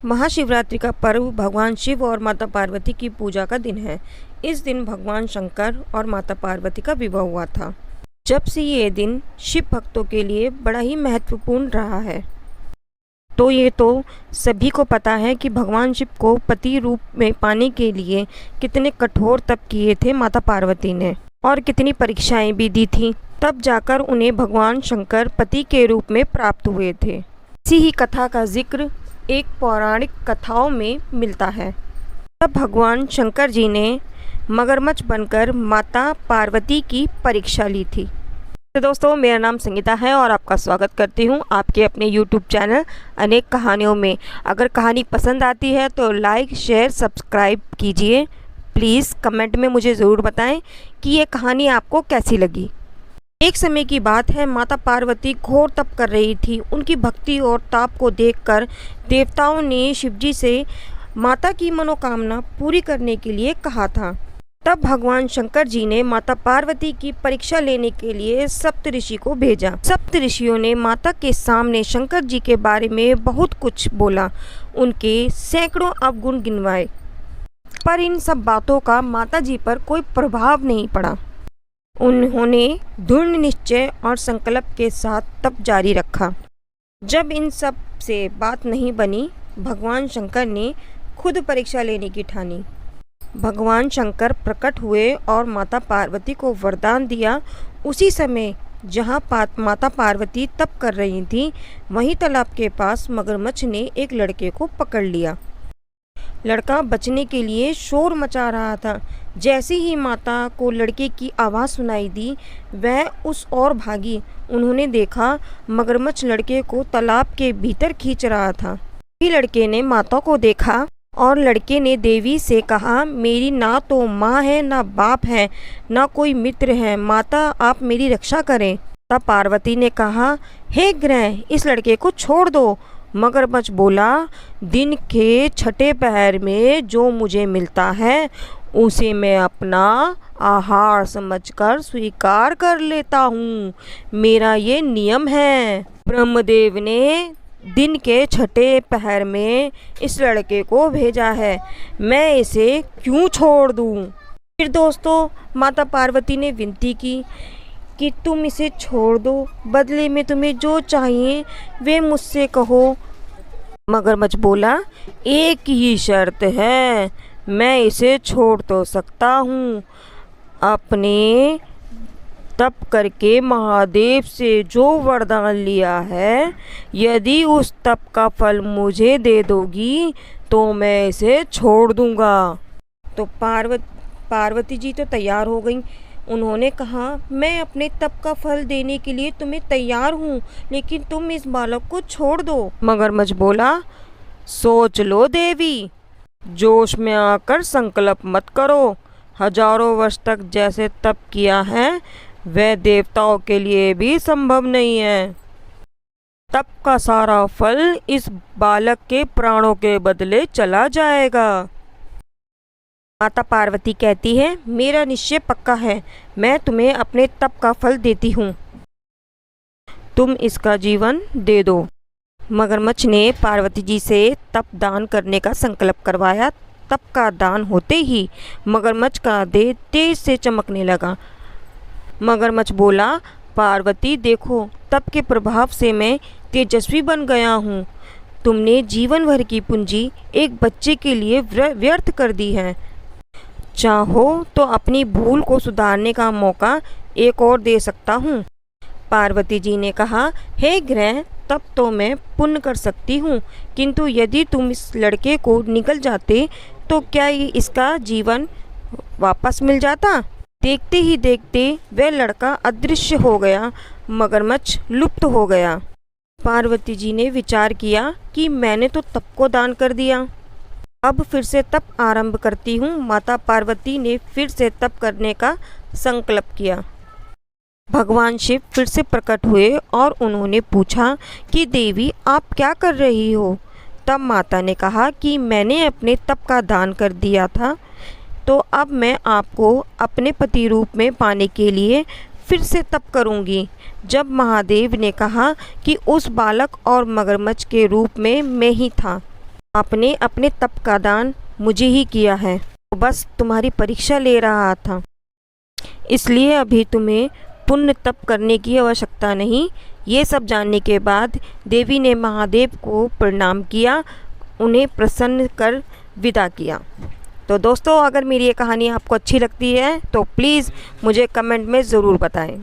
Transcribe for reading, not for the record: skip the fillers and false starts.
महाशिवरात्रि का पर्व भगवान शिव और माता पार्वती की पूजा का दिन है। इस दिन भगवान शंकर और माता पार्वती का विवाह हुआ था। जब से ये दिन शिव भक्तों के लिए बड़ा ही महत्वपूर्ण रहा है। तो ये तो सभी को पता है कि भगवान शिव को पति रूप में पाने के लिए कितने कठोर तप किए थे माता पार्वती ने, और कितनी परीक्षाएं भी दी थी, तब जाकर उन्हें भगवान शंकर पति के रूप में प्राप्त हुए थे। इसी ही कथा का जिक्र एक पौराणिक कथाओं में मिलता है। तब भगवान शंकर जी ने मगरमच्छ बनकर माता पार्वती की परीक्षा ली थी। तो दोस्तों, मेरा नाम संगीता है और आपका स्वागत करती हूँ आपके अपने YouTube चैनल अनेक कहानियों में। अगर कहानी पसंद आती है तो लाइक, शेयर, सब्सक्राइब कीजिए। प्लीज़ कमेंट में मुझे ज़रूर बताएं कि ये कहानी आपको कैसी लगी। एक समय की बात है, माता पार्वती घोर तप कर रही थी। उनकी भक्ति और ताप को देखकर देवताओं ने शिवजी से माता की मनोकामना पूरी करने के लिए कहा था। तब भगवान शंकर जी ने माता पार्वती की परीक्षा लेने के लिए सप्तऋषि को भेजा। सप्तऋषियों ने माता के सामने शंकर जी के बारे में बहुत कुछ बोला, उनके सैकड़ों अवगुण गिनवाए, पर इन सब बातों का माता जी पर कोई प्रभाव नहीं पड़ा। उन्होंने दृढ़ निश्चय और संकल्प के साथ तप जारी रखा। जब इन सब से बात नहीं बनी, भगवान शंकर ने खुद परीक्षा लेने की ठानी। भगवान शंकर प्रकट हुए और माता पार्वती को वरदान दिया। उसी समय जहाँ माता पार्वती तप कर रही थी, वहीं तालाब के पास मगरमच्छ ने एक लड़के को पकड़ लिया। लड़का बचने के लिए शोर मचा रहा था। जैसे ही माता को लड़के की आवाज़ सुनाई दी, वह उस ओर भागी। उन्होंने देखा मगरमच्छ लड़के को तालाब के भीतर खींच रहा था। ही लड़के ने माता को देखा और लड़के ने देवी से कहा, मेरी ना तो माँ है, ना बाप है, ना कोई मित्र है। माता, आप मेरी रक्षा करें। तब पार्वती ने कहा, हे ग्रह, इस लड़के को छोड़ दो। मगरमच्छ बोला, दिन के छठे पहर में जो मुझे मिलता है उसे मैं अपना आहार समझकर स्वीकार कर लेता हूँ। मेरा ये नियम है। ब्रह्मदेव ने दिन के छठे पहर में इस लड़के को भेजा है, मैं इसे क्यों छोड़ दूँ। फिर दोस्तों, माता पार्वती ने विनती की कि तुम इसे छोड़ दो, बदले में तुम्हें जो चाहिए वे मुझसे कहो। मगरमच्छ बोला, एक ही शर्त है, मैं इसे छोड़ तो सकता हूँ। अपने तप करके महादेव से जो वरदान लिया है, यदि उस तप का फल मुझे दे दोगी तो मैं इसे छोड़ दूँगा। तो पार्वती जी तो तैयार हो गई। उन्होंने कहा, मैं अपने तप का फल देने के लिए तुम्हें तैयार हूँ, लेकिन तुम इस बालक को छोड़ दो। मगरमच्छ बोला, सोच लो देवी, जोश में आकर संकल्प मत करो। हजारों वर्ष तक जैसे तप किया है वह देवताओं के लिए भी संभव नहीं है। तप का सारा फल इस बालक के प्राणों के बदले चला जाएगा। माता पार्वती कहती है, मेरा निश्चय पक्का है, मैं तुम्हें अपने तप का फल देती हूँ, तुम इसका जीवन दे दो। मगरमच्छ ने पार्वती जी से तप दान करने का संकल्प करवाया। तप का दान होते ही मगरमच्छ का देह तेज से चमकने लगा। मगरमच्छ बोला, पार्वती देखो, तप के प्रभाव से मैं तेजस्वी बन गया हूँ। तुमने जीवन भर की पूंजी एक बच्चे के लिए व्यर्थ कर दी है। चाहो तो अपनी भूल को सुधारने का मौका एक और दे सकता हूँ। पार्वती जी ने कहा, हे ग्रह, तब तो मैं पुण्य कर सकती हूँ, किंतु यदि तुम इस लड़के को निकल जाते तो क्या इसका जीवन वापस मिल जाता। देखते ही देखते वह लड़का अदृश्य हो गया। मगरमच्छ लुप्त हो गया। पार्वती जी ने विचार किया कि मैंने तो तप को दान कर दिया, अब फिर से तप आरंभ करती हूँ। माता पार्वती ने फिर से तप करने का संकल्प किया। भगवान शिव फिर से प्रकट हुए और उन्होंने पूछा कि देवी, आप क्या कर रही हो। तब माता ने कहा कि मैंने अपने तप का दान कर दिया था, तो अब मैं आपको अपने पति रूप में पाने के लिए फिर से तप करूंगी। जब महादेव ने कहा कि उस बालक और मगरमच्छ के रूप में मैं ही था, आपने अपने तप का दान मुझे ही किया है, तो बस तुम्हारी परीक्षा ले रहा था, इसलिए अभी तुम्हें पुण्य तप करने की आवश्यकता नहीं। ये सब जानने के बाद देवी ने महादेव को प्रणाम किया, उन्हें प्रसन्न कर विदा किया। तो दोस्तों, अगर मेरी ये कहानी आपको अच्छी लगती है तो प्लीज़ मुझे कमेंट में ज़रूर बताएं।